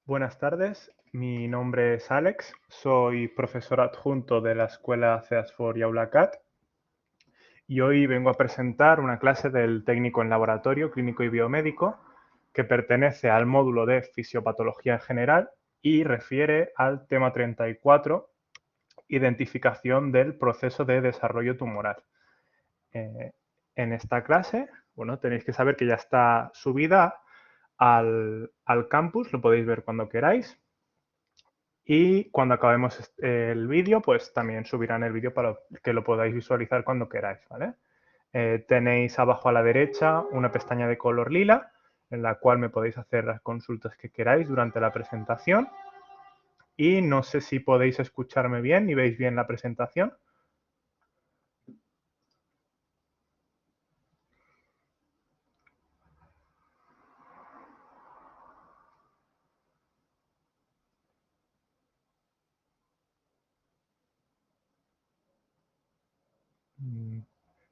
Buenas tardes, mi nombre es Alex, soy profesor adjunto de la escuela CEASFOR y AulaCAT y hoy vengo a presentar una clase del técnico en laboratorio clínico y biomédico que pertenece al módulo de fisiopatología en general y refiere al tema 34, identificación del proceso de desarrollo tumoral. En esta clase, bueno, tenéis que saber que ya está subida al campus, lo podéis ver cuando queráis. Y cuando acabemos el vídeo, pues también subirán el vídeo para que lo podáis visualizar cuando queráis, ¿vale? Tenéis abajo a la derecha una pestaña de color lila en la cual me podéis hacer las consultas que queráis durante la presentación. Y no sé si podéis escucharme bien y veis bien la presentación.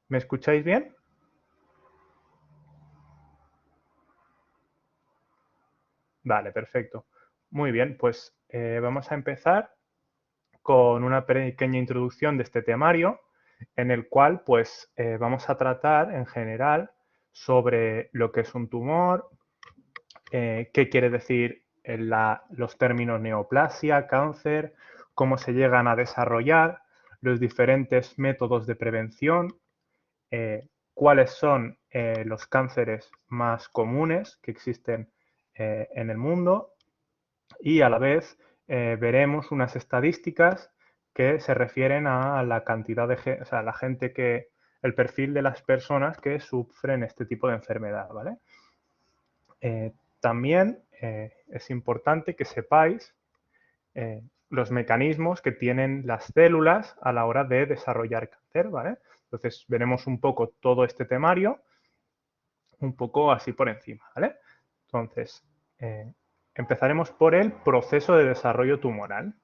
¿Me escucháis bien? Vale, perfecto. Muy bien, pues vamos a empezar con una pequeña introducción de este temario, en el cual pues vamos a tratar en general sobre lo que es un tumor, qué quiere decir los términos neoplasia, cáncer, cómo se llegan a desarrollar, los diferentes métodos de prevención, cuáles son los cánceres más comunes que existen en el mundo y a la vez veremos unas estadísticas que se refieren a la cantidad de, o sea, la gente que, el perfil de las personas que sufren este tipo de enfermedad, ¿vale? También es importante que sepáis los mecanismos que tienen las células a la hora de desarrollar cáncer, ¿vale? Entonces veremos un poco todo este temario, un poco así por encima, ¿vale? Entonces, empezaremos por el proceso de desarrollo tumoral.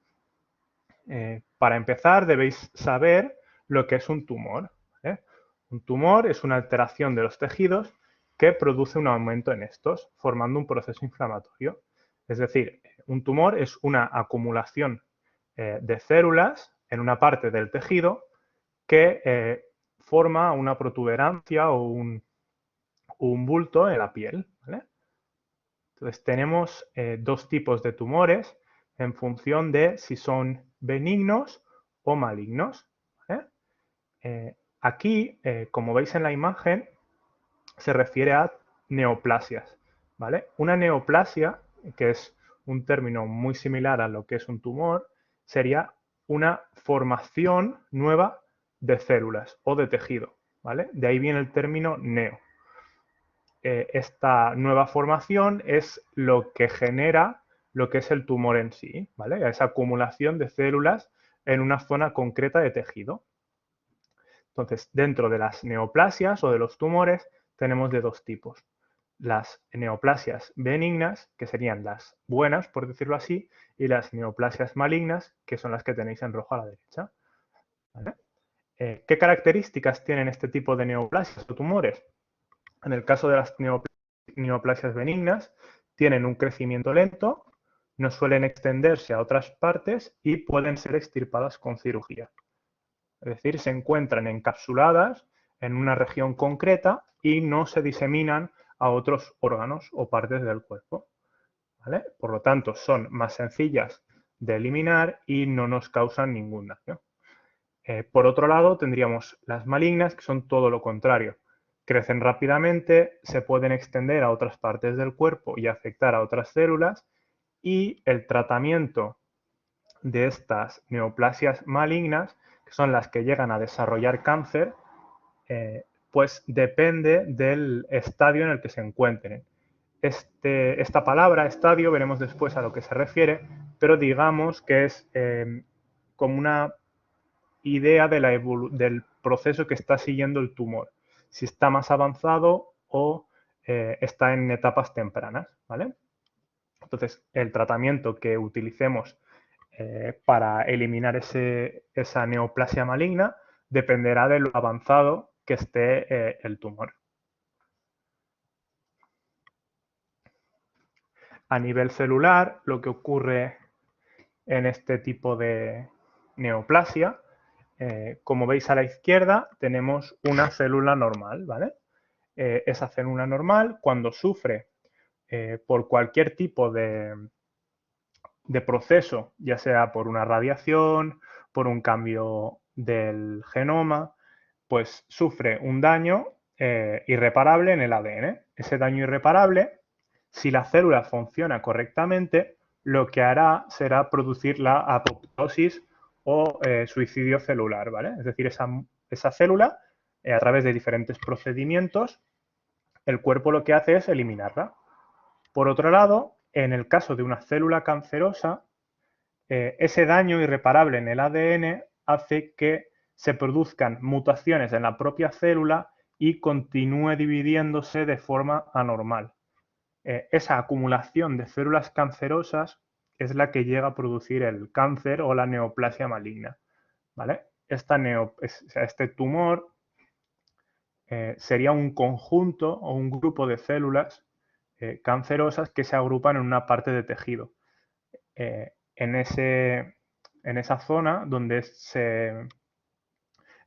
Para empezar, debéis saber lo que es un tumor, ¿vale? Un tumor es una alteración de los tejidos que produce un aumento en estos, formando un proceso inflamatorio. Es decir, un tumor es una acumulación de células en una parte del tejido que forma una protuberancia o un bulto en la piel, ¿vale? Entonces tenemos dos tipos de tumores en función de si son benignos o malignos, ¿vale? Aquí, como veis en la imagen, se refiere a neoplasias, ¿vale? Una neoplasia, que es un término muy similar a lo que es un tumor, sería una formación nueva de células o de tejido, ¿vale? De ahí viene el término neo. Esta nueva formación es lo que genera lo que es el tumor en sí, ¿vale? Esa acumulación de células en una zona concreta de tejido. Entonces, dentro de las neoplasias o de los tumores tenemos de dos tipos. Las neoplasias benignas, que serían las buenas, por decirlo así, y las neoplasias malignas, que son las que tenéis en rojo a la derecha, ¿vale? ¿Qué características tienen este tipo de neoplasias o tumores? En el caso de las neoplasias benignas, tienen un crecimiento lento, no suelen extenderse a otras partes y pueden ser extirpadas con cirugía. Es decir, se encuentran encapsuladas en una región concreta y no se diseminan a otros órganos o partes del cuerpo, ¿vale? Por lo tanto, son más sencillas de eliminar y no nos causan ningún daño. Por otro lado, tendríamos las malignas, que son todo lo contrario. Crecen rápidamente, se pueden extender a otras partes del cuerpo y afectar a otras células, y el tratamiento de estas neoplasias malignas, que son las que llegan a desarrollar cáncer, pues depende del estadio en el que se encuentren. Esta palabra, estadio, veremos después a lo que se refiere, pero digamos que es como una idea de del proceso que está siguiendo el tumor, si está más avanzado o está en etapas tempranas, ¿vale? Entonces, el tratamiento que utilicemos para eliminar esa neoplasia maligna dependerá de lo avanzado que esté el tumor. A nivel celular, lo que ocurre en este tipo de neoplasia, como veis a la izquierda, tenemos una célula normal, ¿vale? Esa célula normal, cuando sufre por cualquier tipo de proceso, ya sea por una radiación, por un cambio del genoma, pues sufre un daño irreparable en el ADN. Ese daño irreparable, si la célula funciona correctamente, lo que hará será producir la apoptosis o suicidio celular, ¿vale? Es decir, esa célula, a través de diferentes procedimientos, el cuerpo lo que hace es eliminarla. Por otro lado, en el caso de una célula cancerosa, ese daño irreparable en el ADN hace que se produzcan mutaciones en la propia célula y continúe dividiéndose de forma anormal. Esa acumulación de células cancerosas es la que llega a producir el cáncer o la neoplasia maligna, ¿vale? Este tumor sería un conjunto o un grupo de células cancerosas que se agrupan en una parte de tejido. En esa zona donde se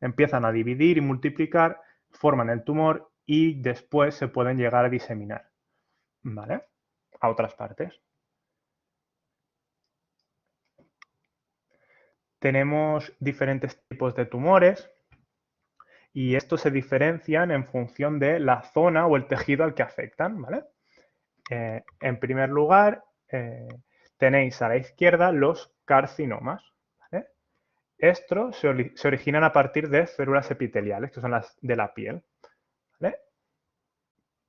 empiezan a dividir y multiplicar, forman el tumor y después se pueden llegar a diseminar, ¿vale? A otras partes. Tenemos diferentes tipos de tumores y estos se diferencian en función de la zona o el tejido al que afectan, ¿vale? En primer lugar, tenéis a la izquierda los carcinomas, ¿vale? Estos se originan a partir de células epiteliales, que son las de la piel, ¿vale?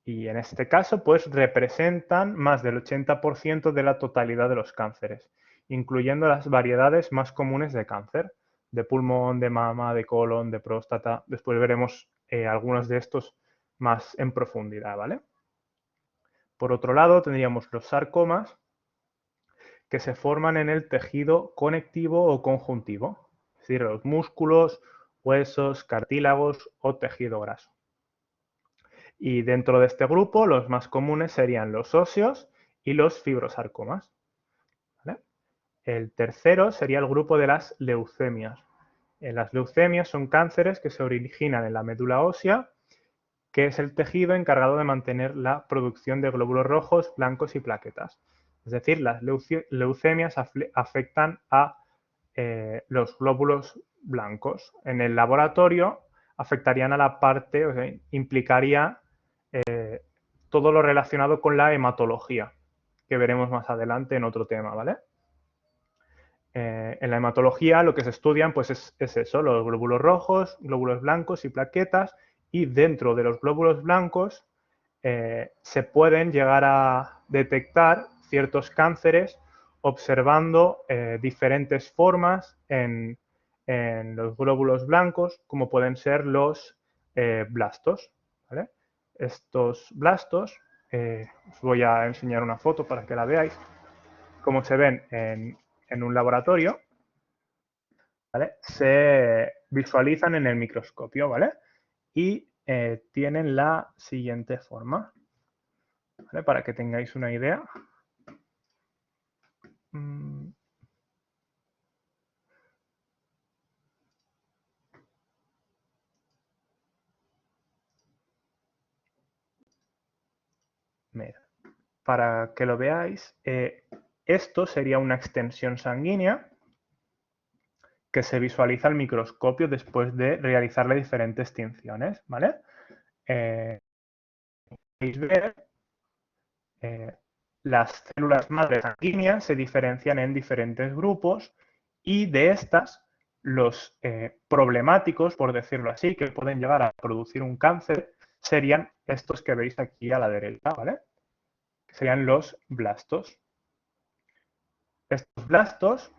Y en este caso, pues representan más del 80% de la totalidad de los cánceres, incluyendo las variedades más comunes de cáncer, de pulmón, de mama, de colon, de próstata. Después veremos algunos de estos más en profundidad, ¿vale? Por otro lado, tendríamos los sarcomas, que se forman en el tejido conectivo o conjuntivo, es decir, los músculos, huesos, cartílagos o tejido graso. Y dentro de este grupo, los más comunes serían los óseos y los fibrosarcomas, ¿vale? El tercero sería el grupo de las leucemias. Las leucemias son cánceres que se originan en la médula ósea, que es el tejido encargado de mantener la producción de glóbulos rojos, blancos y plaquetas. Es decir, las leucemias afectan a los glóbulos blancos. En el laboratorio afectarían a la parte, o sea, implicaría todo lo relacionado con la hematología, que veremos más adelante en otro tema, ¿vale? En la hematología lo que se estudian pues es eso, los glóbulos rojos, glóbulos blancos y plaquetas, y dentro de los glóbulos blancos se pueden llegar a detectar ciertos cánceres observando diferentes formas en los glóbulos blancos, como pueden ser los blastos, ¿vale? Estos blastos, os voy a enseñar una foto para que la veáis, como se ven en un laboratorio, ¿vale? Se visualizan en el microscopio, ¿vale? Y tienen la siguiente forma, ¿vale? Para que tengáis una idea. Mira, para que lo veáis, esto sería una extensión sanguínea que se visualiza al microscopio después de realizarle diferentes tinciones, ¿vale? Podéis ver, las células madre sanguíneas se diferencian en diferentes grupos y de estas, los problemáticos, por decirlo así, que pueden llegar a producir un cáncer, serían estos que veis aquí a la derecha, ¿vale? Que serían los blastos. Estos blastos,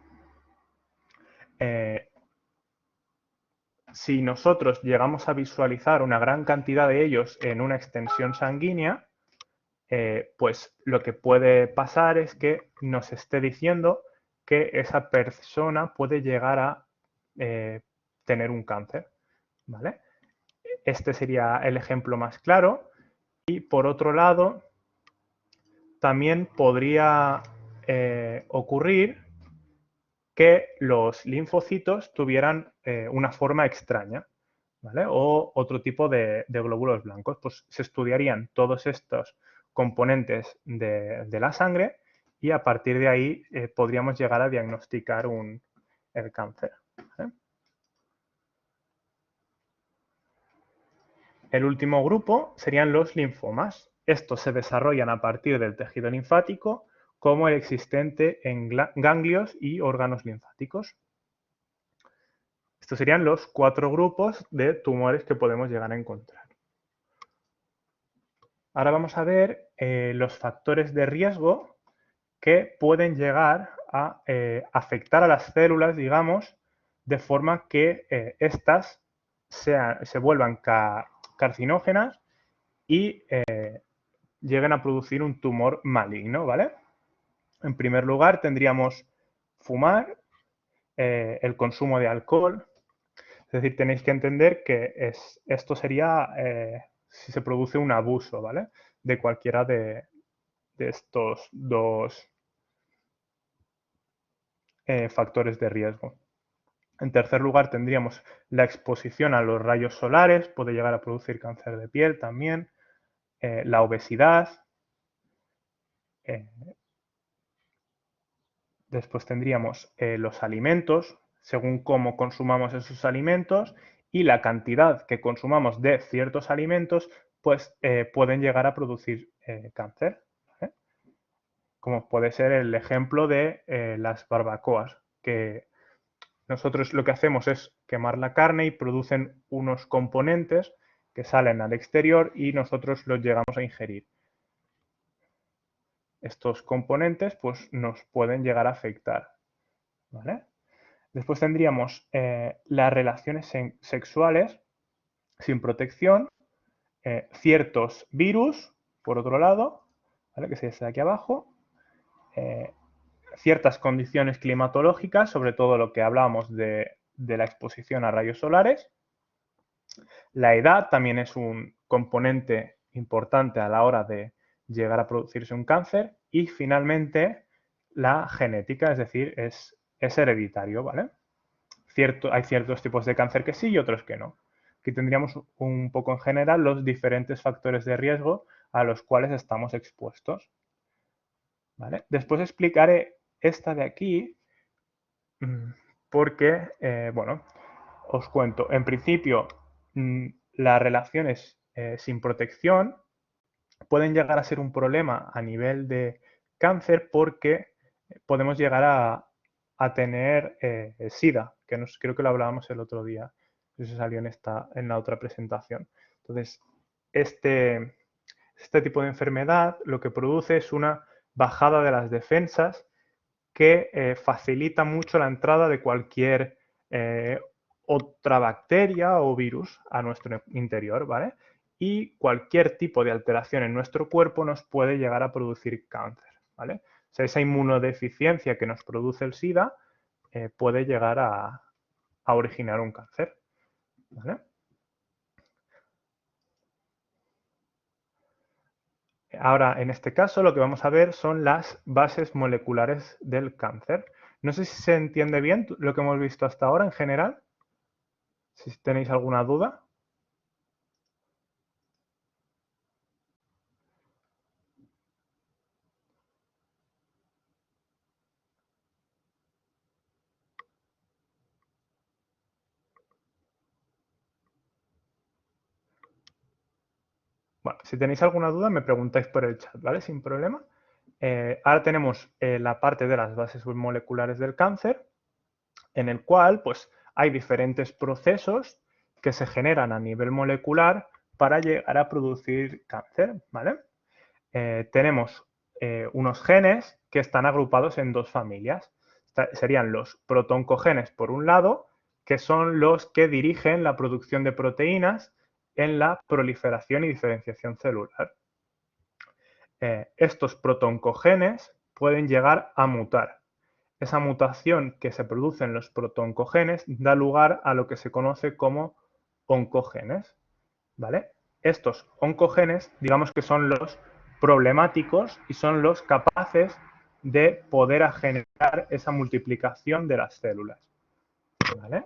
si nosotros llegamos a visualizar una gran cantidad de ellos en una extensión sanguínea, pues lo que puede pasar es que nos esté diciendo que esa persona puede llegar a tener un cáncer, ¿vale? Este sería el ejemplo más claro. Y por otro lado, también podría ocurrir que los linfocitos tuvieran una forma extraña, ¿vale? O otro tipo de glóbulos blancos. Pues se estudiarían todos estos componentes de la sangre y a partir de ahí podríamos llegar a diagnosticar el cáncer, ¿vale? El último grupo serían los linfomas. Estos se desarrollan a partir del tejido linfático como el existente en ganglios y órganos linfáticos. Estos serían los 4 grupos de tumores que podemos llegar a encontrar. Ahora vamos a ver los factores de riesgo que pueden llegar a afectar a las células, digamos, de forma que éstas se vuelvan carcinógenas y lleguen a producir un tumor maligno, ¿vale? En primer lugar tendríamos fumar, el consumo de alcohol. Es decir, tenéis que entender que esto sería si se produce un abuso, ¿vale? De cualquiera de estos dos factores de riesgo. En tercer lugar tendríamos la exposición a los rayos solares, puede llegar a producir cáncer de piel también, la obesidad, después tendríamos los alimentos, según cómo consumamos esos alimentos y la cantidad que consumamos de ciertos alimentos, pues pueden llegar a producir cáncer, ¿vale? Como puede ser el ejemplo de las barbacoas, que nosotros lo que hacemos es quemar la carne y producen unos componentes que salen al exterior y nosotros los llegamos a ingerir. Estos componentes pues, nos pueden llegar a afectar, ¿vale? Después tendríamos las relaciones sexuales sin protección, ciertos virus, por otro lado, ¿vale? Que sería aquí abajo, ciertas condiciones climatológicas, sobre todo lo que hablábamos de la exposición a rayos solares. La edad también es un componente importante a la hora de llegar a producirse un cáncer. Y finalmente la genética, es decir, es hereditario, ¿vale? Hay ciertos tipos de cáncer que sí y otros que no. Aquí tendríamos un poco en general los diferentes factores de riesgo a los cuales estamos expuestos, ¿vale? Después explicaré esta de aquí porque, bueno, os cuento. En principio, las relaciones sin protección pueden llegar a ser un problema a nivel de cáncer porque podemos llegar a tener SIDA, que creo que lo hablábamos el otro día. Eso salió en la otra presentación. Entonces, este tipo de enfermedad lo que produce es una bajada de las defensas que facilita mucho la entrada de cualquier otra bacteria o virus a nuestro interior, ¿vale? Y cualquier tipo de alteración en nuestro cuerpo nos puede llegar a producir cáncer, ¿vale? O sea, esa inmunodeficiencia que nos produce el SIDA puede llegar a originar un cáncer, ¿vale? Ahora, en este caso, lo que vamos a ver son las bases moleculares del cáncer. No sé si se entiende bien lo que hemos visto hasta ahora en general. Si tenéis alguna duda. Bueno, si tenéis alguna duda me preguntáis por el chat, ¿vale? Sin problema. Ahora tenemos la parte de las bases moleculares del cáncer, en el cual pues, hay diferentes procesos que se generan a nivel molecular para llegar a producir cáncer, ¿vale? Tenemos unos genes que están agrupados en dos familias. Serían los protoncogenes por un lado, que son los que dirigen la producción de proteínas en la proliferación y diferenciación celular. Estos protoncogenes pueden llegar a mutar. Esa mutación que se produce en los protoncogenes da lugar a lo que se conoce como oncogenes, ¿vale? Estos oncogenes, digamos que son los problemáticos y son los capaces de poder generar esa multiplicación de las células. ¿Vale?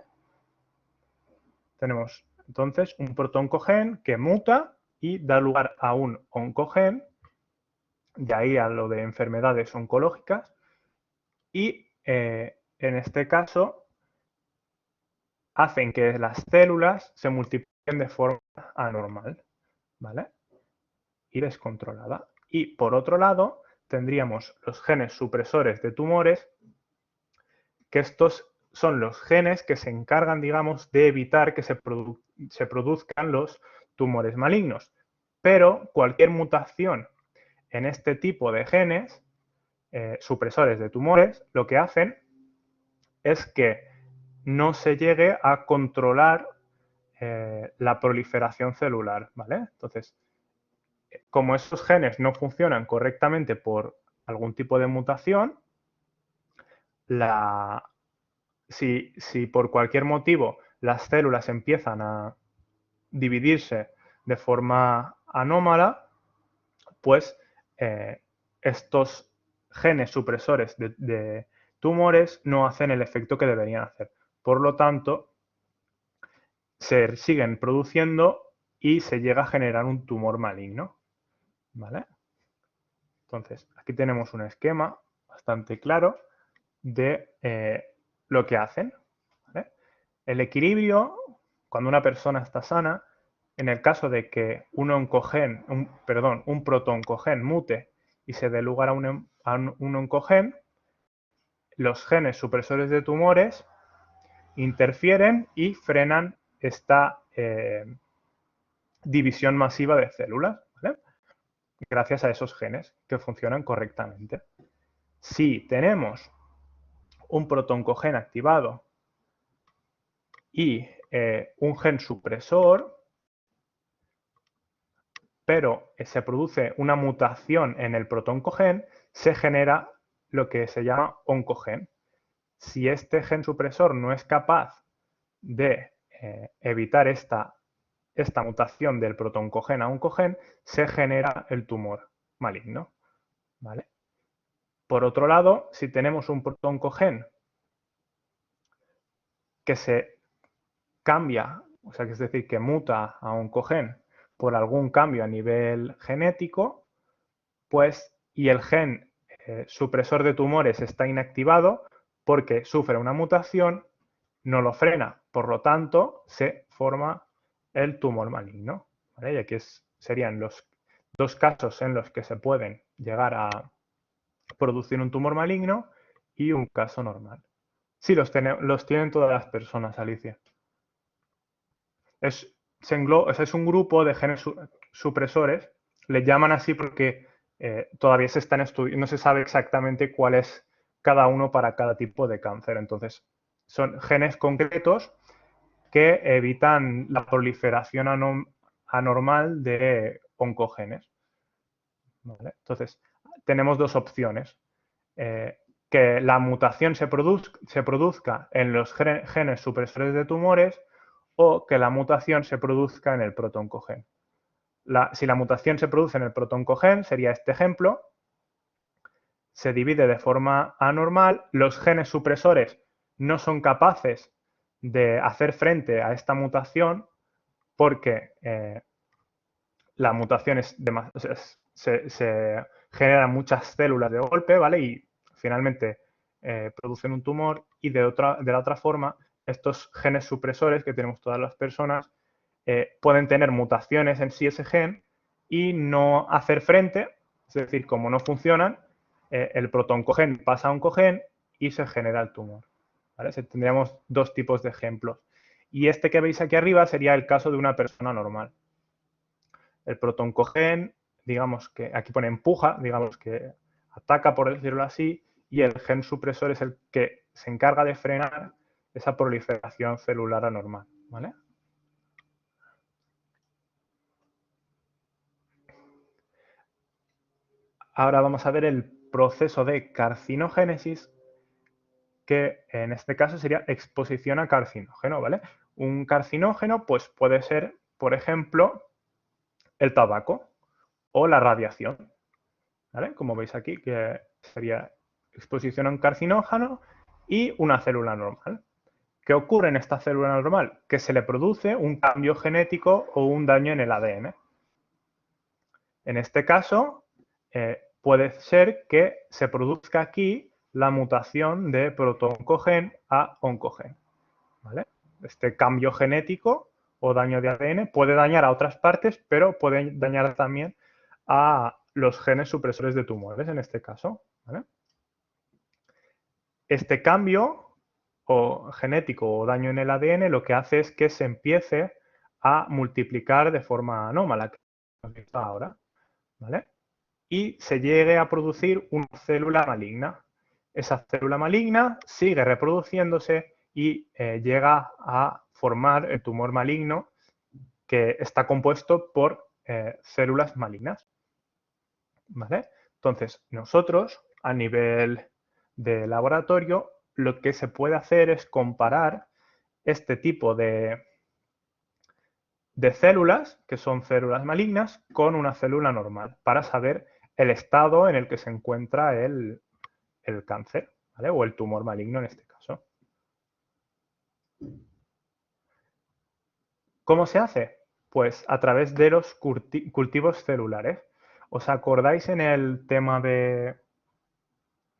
Tenemos entonces un protoncogen que muta y da lugar a un oncogen, de ahí a lo de enfermedades oncológicas, y en este caso hacen que las células se multipliquen de forma anormal, ¿vale? Y descontrolada. Y por otro lado, tendríamos los genes supresores de tumores, que estos son los genes que se encargan, digamos, de evitar que se produzcan los tumores malignos. Pero cualquier mutación en este tipo de genes supresores de tumores, lo que hacen es que no se llegue a controlar la proliferación celular, ¿vale? Entonces, como esos genes no funcionan correctamente por algún tipo de mutación, si por cualquier motivo las células empiezan a dividirse de forma anómala, pues estos genes supresores de tumores no hacen el efecto que deberían hacer. Por lo tanto, se siguen produciendo y se llega a generar un tumor maligno. ¿Vale? Entonces, aquí tenemos un esquema bastante claro de lo que hacen. ¿Vale? El equilibrio, cuando una persona está sana, en el caso de que un protoncogen mute y se dé lugar a un oncogen, los genes supresores de tumores interfieren y frenan esta división masiva de células, ¿vale? Gracias a esos genes que funcionan correctamente. Si tenemos un protoncogen activado y un gen supresor, pero se produce una mutación en el protoncogen, se genera lo que se llama oncogen. Si este gen supresor no es capaz de evitar esta mutación del protoncogen a oncogen, se genera el tumor maligno. ¿Vale? Por otro lado, si tenemos un protoncogen que se cambia, o sea, que es decir, que muta a oncogen por algún cambio a nivel genético, pues, y el gen supresor de tumores está inactivado porque sufre una mutación, no lo frena, por lo tanto, se forma el tumor maligno. ¿Vale? Y aquí serían los dos casos en los que se pueden llegar a producir un tumor maligno y un caso normal. Sí, los tienen todas las personas, Alicia. Es un grupo de genes supresores, le llaman así porque todavía se están estudiando, no se sabe exactamente cuál es cada uno para cada tipo de cáncer. Entonces, son genes concretos que evitan la proliferación anormal de oncogenes. ¿Vale? Entonces, tenemos dos opciones. Que la mutación se produzca en los genes supresores de tumores o que la mutación se produzca en el protoncogen. Si la mutación se produce en el protoncogen, sería este ejemplo, se divide de forma anormal, los genes supresores no son capaces de hacer frente a esta mutación porque la mutación se generan muchas células de golpe, ¿vale? Y finalmente producen un tumor y de la otra forma, estos genes supresores que tenemos todas las personas pueden tener mutaciones en sí ese gen y no hacer frente, es decir, como no funcionan, el protoncogen pasa a oncogen y se genera el tumor. ¿Vale? Tendríamos dos tipos de ejemplos. Y este que veis aquí arriba sería el caso de una persona normal. El protoncogen, digamos que aquí pone empuja, digamos que ataca, por decirlo así, y el gen supresor es el que se encarga de frenar esa proliferación celular anormal. ¿Vale? Ahora vamos a ver el proceso de carcinogénesis, que en este caso sería exposición a carcinógeno, ¿vale? Un carcinógeno pues puede ser, por ejemplo, el tabaco o la radiación. ¿vale? Como veis aquí, que sería exposición a un carcinógeno y una célula normal. ¿Qué ocurre en esta célula normal? Que se le produce un cambio genético o un daño en el ADN. En este caso, puede ser que se produzca aquí la mutación de protooncogen a oncogen, ¿vale? Este cambio genético o daño de ADN puede dañar a otras partes, pero puede dañar también a los genes supresores de tumores, en este caso, ¿vale? Este cambio o genético o daño en el ADN lo que hace es que se empiece a multiplicar de forma anómala, que hemos visto ahora, ¿vale? Y se llegue a producir una célula maligna. Esa célula maligna sigue reproduciéndose y llega a formar el tumor maligno, que está compuesto por células malignas, ¿vale? Entonces, nosotros, a nivel de laboratorio, lo que se puede hacer es comparar este tipo de células, que son células malignas, con una célula normal, para saber el estado en el que se encuentra el cáncer, ¿vale? O el tumor maligno en este caso. ¿Cómo se hace? Pues a través de los cultivos celulares. ¿Os acordáis en el tema de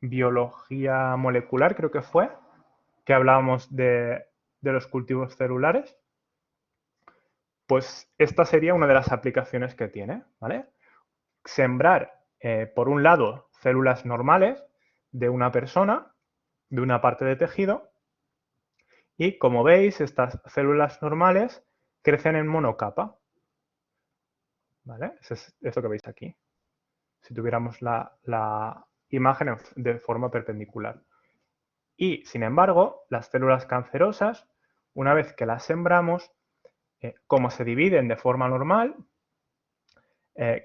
biología molecular, creo que fue, que hablábamos de los cultivos celulares? Pues esta sería una de las aplicaciones que tiene, ¿vale? Sembrar, por un lado, células normales de una persona, de una parte de tejido, y como veis, estas células normales crecen en monocapa, ¿vale? Es eso que veis aquí. Si tuviéramos la imagen de forma perpendicular. Y, sin embargo, las células cancerosas, una vez que las sembramos, como se dividen de forma normal,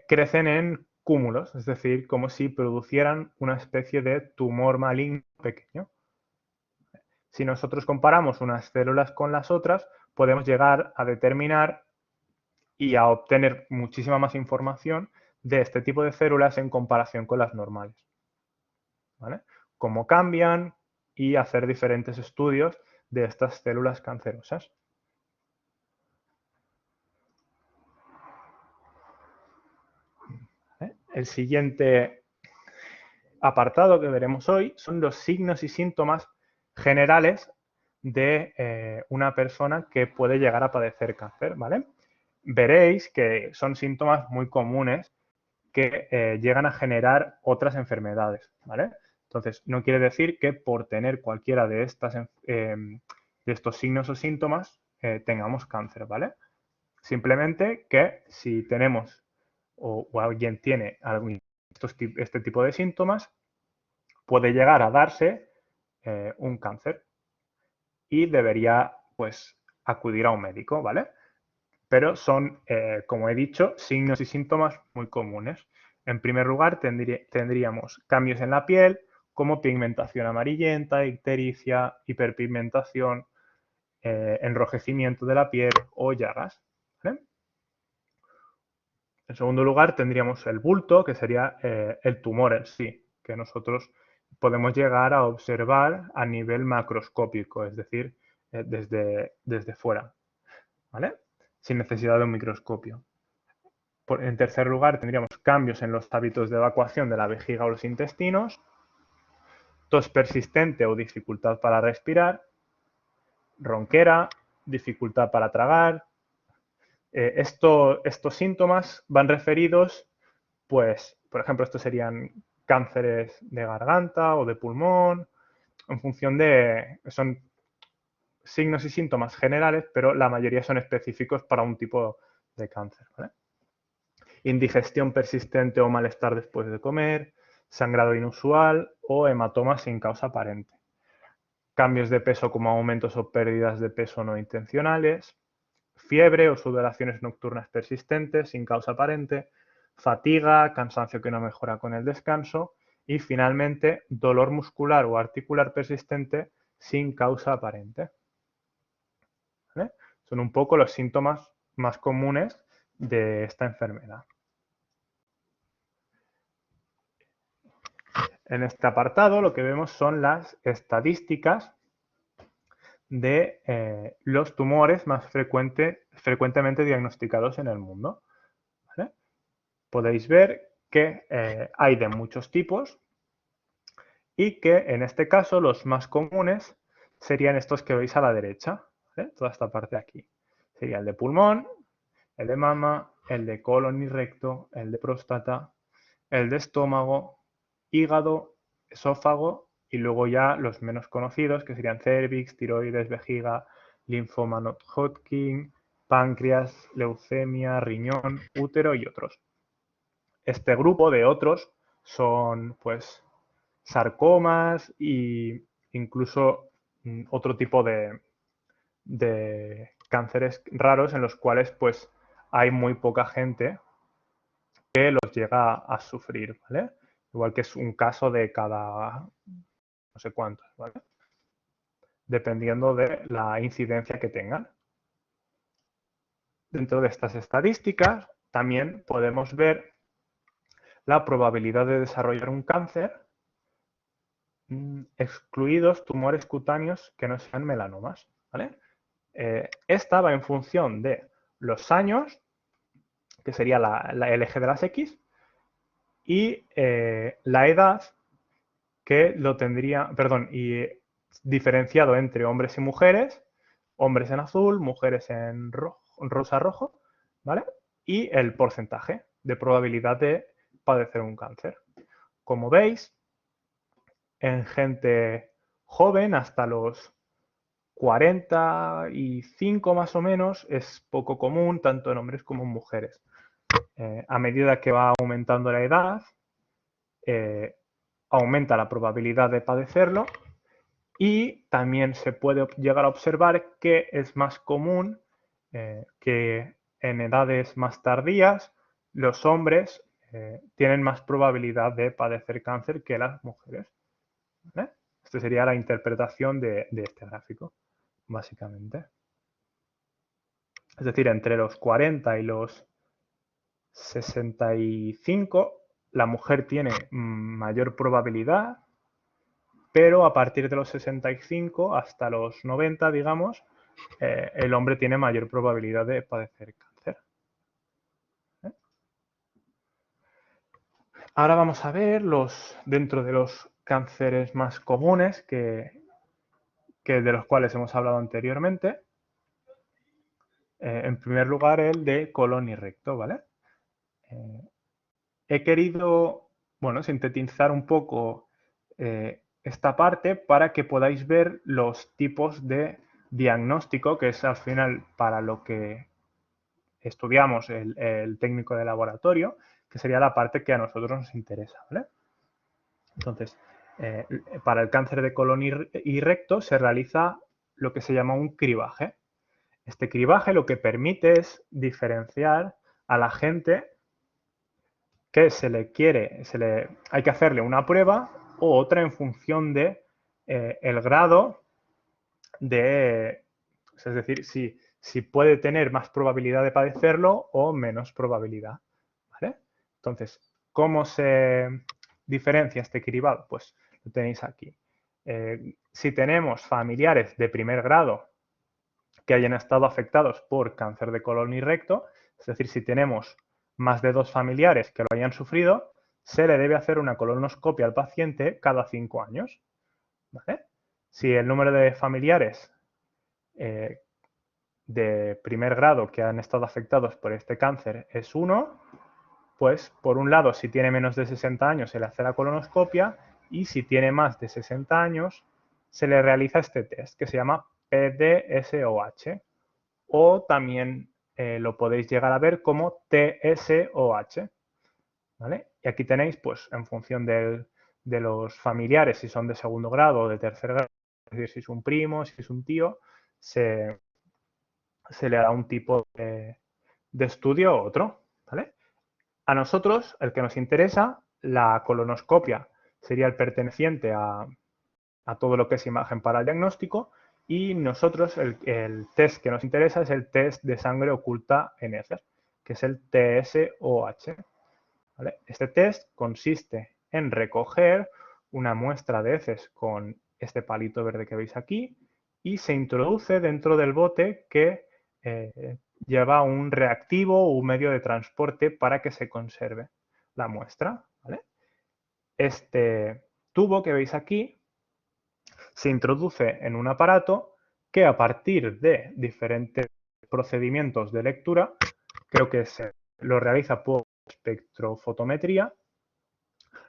crecen en cúmulos, es decir, como si producieran una especie de tumor maligno pequeño. Si nosotros comparamos unas células con las otras, podemos llegar a determinar y a obtener muchísima más información de este tipo de células en comparación con las normales, ¿vale? Cómo cambian y hacer diferentes estudios de estas células cancerosas. ¿Vale? El siguiente apartado que veremos hoy son los signos y síntomas generales de una persona que puede llegar a padecer cáncer, ¿vale? Veréis que son síntomas muy comunes que llegan a generar otras enfermedades, ¿vale? Entonces, no quiere decir que por tener cualquiera de estos signos o síntomas tengamos cáncer, ¿vale? Simplemente que si tenemos o alguien tiene este tipo de síntomas, puede llegar a darse un cáncer y debería, pues, acudir a un médico, ¿vale? Pero son, como he dicho, signos y síntomas muy comunes. En primer lugar, tendríamos cambios en la piel, como pigmentación amarillenta, ictericia, hiperpigmentación, enrojecimiento de la piel o llagas, ¿vale? En segundo lugar, tendríamos el bulto, que sería el tumor en sí, que nosotros podemos llegar a observar a nivel macroscópico, es decir, desde fuera, ¿vale? Sin necesidad de un microscopio. En tercer lugar, tendríamos cambios en los hábitos de evacuación de la vejiga o los intestinos, tos persistente o dificultad para respirar, ronquera, dificultad para tragar. Estos síntomas van referidos, pues, por ejemplo, estos serían cánceres de garganta o de pulmón, en función de, son signos y síntomas generales, pero la mayoría son específicos para un tipo de cáncer, ¿vale? Indigestión persistente o malestar después de comer, sangrado inusual o hematoma sin causa aparente. Cambios de peso como aumentos o pérdidas de peso no intencionales, fiebre o sudoraciones nocturnas persistentes sin causa aparente, fatiga, cansancio que no mejora con el descanso y finalmente dolor muscular o articular persistente sin causa aparente. ¿Vale? Son un poco los síntomas más comunes de esta enfermedad. En este apartado lo que vemos son las estadísticas de los tumores más frecuentemente diagnosticados en el mundo. ¿Vale? Podéis ver que hay de muchos tipos y que en este caso los más comunes serían estos que veis a la derecha, ¿vale? Toda esta parte de aquí. Sería el de pulmón, el de mama, el de colon y recto, el de próstata, el de estómago, hígado, esófago y luego ya los menos conocidos que serían cérvix, tiroides, vejiga, linfoma non-Hodgkin, páncreas, leucemia, riñón, útero y otros. Este grupo de otros son pues sarcomas e incluso otro tipo de cánceres raros en los cuales pues hay muy poca gente que los llega a sufrir, ¿vale? Igual que es un caso de cada no sé cuántos, ¿vale? Dependiendo de la incidencia que tengan. Dentro de estas estadísticas también podemos ver la probabilidad de desarrollar un cáncer, excluidos tumores cutáneos que no sean melanomas, ¿vale? Esta va en función de los años, que sería el eje de las X, y la edad, que lo tendría, perdón, y diferenciado entre hombres y mujeres, hombres en azul, mujeres en rosa-rojo, ¿vale? Y el porcentaje de probabilidad de padecer un cáncer. Como veis, en gente joven, hasta los 45 más o menos, es poco común, tanto en hombres como en mujeres. A medida que va aumentando la edad, aumenta la probabilidad de padecerlo y también se puede llegar a observar que es más común que en edades más tardías los hombres tienen más probabilidad de padecer cáncer que las mujeres. ¿Vale? Esta sería la interpretación de este gráfico, básicamente. Es decir, entre los 40 y los 65, la mujer tiene mayor probabilidad, pero a partir de los 65 hasta los 90, digamos, el hombre tiene mayor probabilidad de padecer cáncer. Ahora vamos a ver dentro de los cánceres más comunes que de los cuales hemos hablado anteriormente. En primer lugar, el de colon y recto, ¿vale? He querido, bueno, sintetizar un poco esta parte para que podáis ver los tipos de diagnóstico, que es al final para lo que estudiamos el técnico de laboratorio, que sería la parte que a nosotros nos interesa, ¿vale? Entonces, para el cáncer de colon y recto se realiza lo que se llama un cribaje. Este cribaje lo que permite es diferenciar a la gente que hay que hacerle una prueba o otra en función de el grado de, es decir, si puede tener más probabilidad de padecerlo o menos probabilidad, ¿vale? Entonces, ¿cómo se diferencia este cribado? Pues lo tenéis aquí. Si tenemos familiares de primer grado que hayan estado afectados por cáncer de colon y recto, es decir, si tenemos más de 2 familiares que lo hayan sufrido, se le debe hacer una colonoscopia al paciente cada 5 años, ¿vale? Si el número de familiares de primer grado que han estado afectados por este cáncer es 1, pues por un lado, si tiene menos de 60 años se le hace la colonoscopia y si tiene más de 60 años se le realiza este test que se llama PDSOH o también lo podéis llegar a ver como TSOH, ¿vale? Y aquí tenéis, pues, en función de los familiares, si son de segundo grado o de tercer grado, es decir, si es un primo, si es un tío, se le da un tipo de estudio u otro, ¿vale? A nosotros, el que nos interesa, la colonoscopia sería el perteneciente a todo lo que es imagen para el diagnóstico y nosotros el test que nos interesa es el test de sangre oculta en heces, que es el TSOH. ¿Vale? Este test consiste en recoger una muestra de heces con este palito verde que veis aquí y se introduce dentro del bote que lleva un reactivo o un medio de transporte para que se conserve la muestra, ¿vale? Este tubo que veis aquí se introduce en un aparato que a partir de diferentes procedimientos de lectura, creo que se lo realiza por espectrofotometría,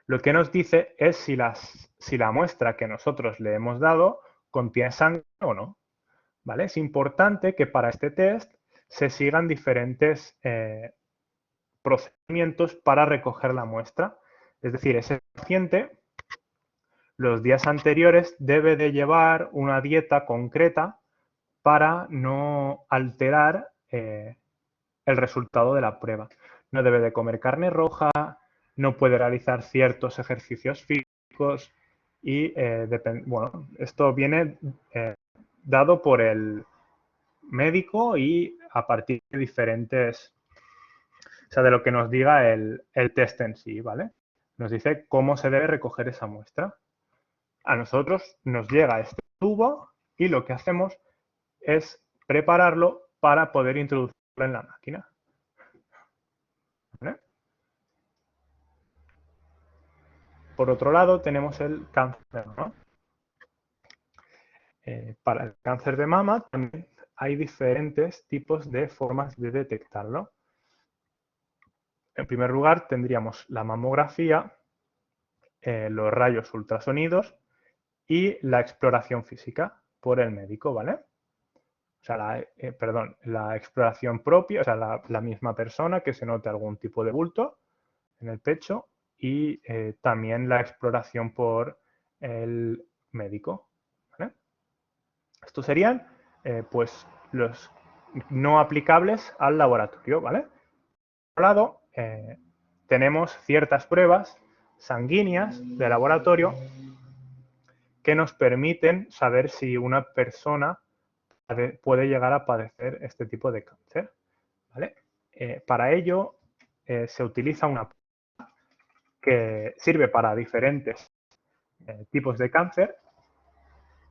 lo que nos dice es si la muestra que nosotros le hemos dado contiene sangre o no. ¿Vale? Es importante que para este test se sigan diferentes procedimientos para recoger la muestra. Es decir, ese paciente los días anteriores debe de llevar una dieta concreta para no alterar el resultado de la prueba. No debe de comer carne roja, no puede realizar ciertos ejercicios físicos y, bueno, esto viene dado por el médico y a partir de diferentes, o sea, de lo que nos diga el test en sí, ¿vale? Nos dice cómo se debe recoger esa muestra. A nosotros nos llega este tubo y lo que hacemos es prepararlo para poder introducirlo en la máquina. ¿Vale? Por otro lado, tenemos el cáncer, ¿no? Para el cáncer de mama también hay diferentes tipos de formas de detectarlo. En primer lugar, tendríamos la mamografía, los rayos ultrasonidos y la exploración física por el médico, ¿vale? O sea, la exploración propia, o sea, la misma persona que se note algún tipo de bulto en el pecho y también la exploración por el médico, ¿vale? Estos serían, pues, los no aplicables al laboratorio, ¿vale? Por otro lado, tenemos ciertas pruebas sanguíneas de laboratorio que nos permiten saber si una persona puede llegar a padecer este tipo de cáncer, ¿vale? Para ello se utiliza una prueba que sirve para diferentes tipos de cáncer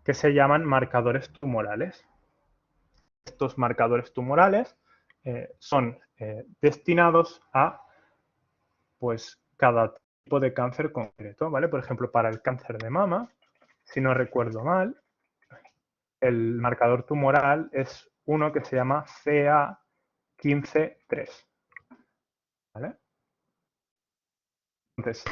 que se llaman marcadores tumorales. Estos marcadores tumorales son destinados a, pues, cada tipo de cáncer concreto, ¿vale? Por ejemplo, para el cáncer de mama, si no recuerdo mal, el marcador tumoral es uno que se llama CA15-3, ¿vale? Entonces,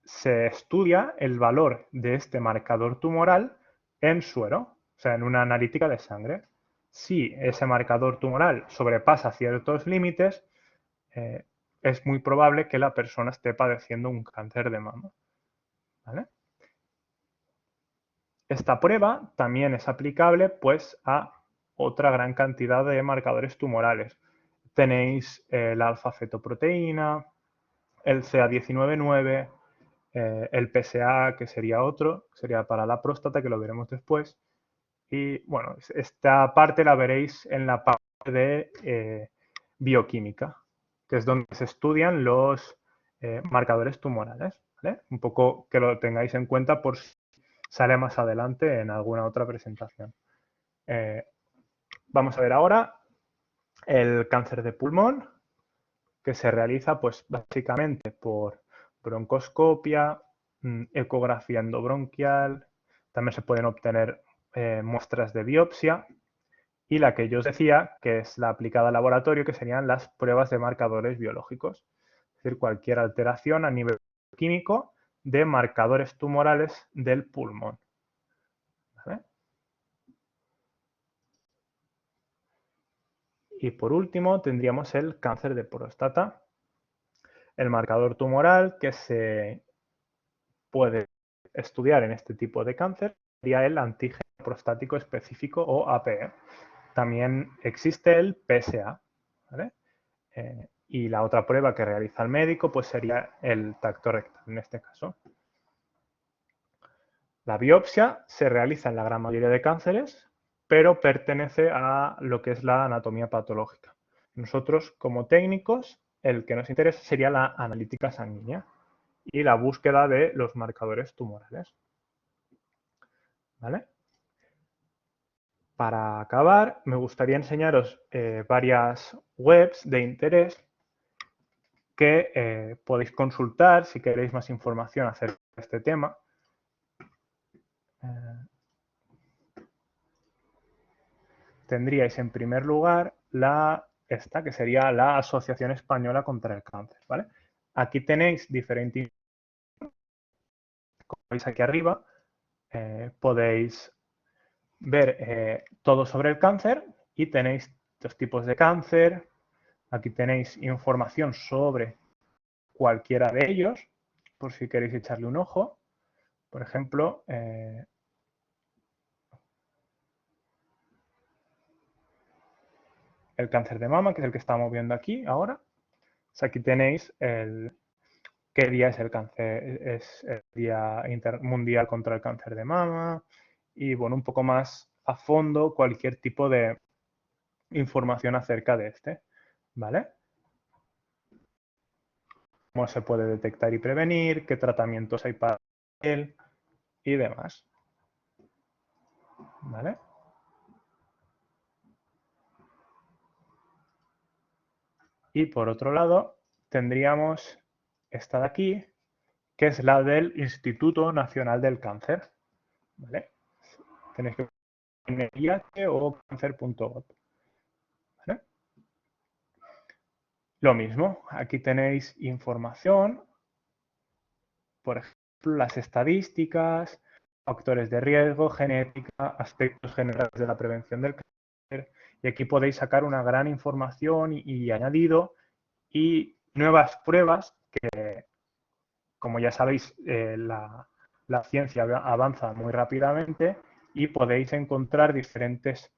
se estudia el valor de este marcador tumoral en suero, o sea, en una analítica de sangre. Si ese marcador tumoral sobrepasa ciertos límites, es muy probable que la persona esté padeciendo un cáncer de mama, ¿vale? Esta prueba también es aplicable, pues, a otra gran cantidad de marcadores tumorales. Tenéis la alfa-fetoproteína, el CA19-9, el PSA, que sería otro, sería para la próstata, que lo veremos después. Y bueno, esta parte la veréis en la parte de bioquímica, que es donde se estudian los marcadores tumorales, ¿vale? Un poco que lo tengáis en cuenta por si sale más adelante en alguna otra presentación. Vamos a ver ahora el cáncer de pulmón, que se realiza pues básicamente por broncoscopia, ecografía endobronquial, también se pueden obtener muestras de biopsia y la que yo os decía, que es la aplicada al laboratorio, que serían las pruebas de marcadores biológicos, es decir, cualquier alteración a nivel químico de marcadores tumorales del pulmón. ¿Vale? Y por último tendríamos el cáncer de próstata, el marcador tumoral que se puede estudiar en este tipo de cáncer sería el antígeno prostático específico o APE. También existe el PSA, ¿vale? Y la otra prueba que realiza el médico pues sería el tacto rectal en este caso. La biopsia se realiza en la gran mayoría de cánceres, pero pertenece a lo que es la anatomía patológica. Nosotros, como técnicos, el que nos interesa sería la analítica sanguínea. y la búsqueda de los marcadores tumorales. ¿Vale? Para acabar, me gustaría enseñaros varias webs de interés que podéis consultar si queréis más información acerca de este tema. Tendríais en primer lugar esta, que sería la Asociación Española contra el Cáncer. ¿Vale? Aquí tenéis diferentes, como veis aquí arriba, podéis ver todo sobre el cáncer y tenéis dos tipos de cáncer. Aquí tenéis información sobre cualquiera de ellos, por si queréis echarle un ojo. Por ejemplo, el cáncer de mama, que es el que estamos viendo aquí ahora. Pues aquí tenéis qué día es el cáncer, es el Día Mundial contra el Cáncer de Mama y, bueno, un poco más a fondo cualquier tipo de información acerca de este, ¿vale? Cómo se puede detectar y prevenir, qué tratamientos hay para él y demás, ¿vale? Y por otro lado, tendríamos esta de aquí, que es la del Instituto Nacional del Cáncer, ¿vale? Tenéis que poner IH o cáncer.gov, ¿vale? Lo mismo, aquí tenéis información, por ejemplo, las estadísticas, factores de riesgo, genética, aspectos generales de la prevención del cáncer, y aquí podéis sacar una gran información y añadido y nuevas pruebas que, como ya sabéis, la ciencia avanza muy rápidamente y podéis encontrar diferentes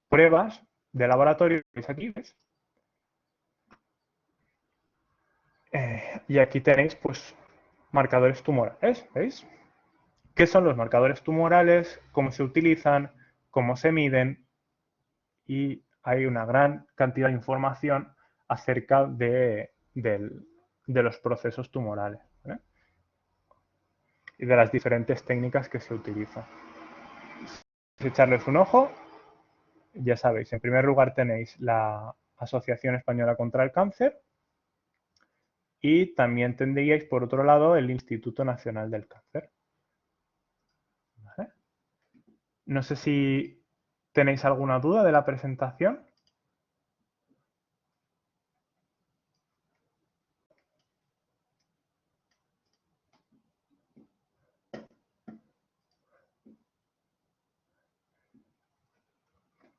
pruebas de laboratorio. ¿Veis aquí? ¿Ves? Y aquí tenéis, pues, marcadores tumorales, ¿veis? ¿Qué son los marcadores tumorales? ¿Cómo se utilizan? ¿Cómo se miden? Y hay una gran cantidad de información acerca de los procesos tumorales, ¿vale? Y de las diferentes técnicas que se utilizan. Si echarles un ojo, ya sabéis, en primer lugar tenéis la Asociación Española contra el Cáncer y también tendríais, por otro lado, el Instituto Nacional del Cáncer. ¿Vale? No sé si tenéis alguna duda de la presentación.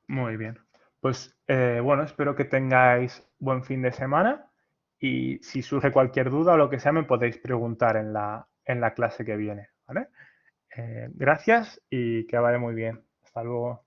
Muy bien. Pues bueno, espero que tengáis buen fin de semana y si surge cualquier duda o lo que sea me podéis preguntar en la clase que viene. ¿Vale? Gracias y que vaya muy bien. Hasta luego.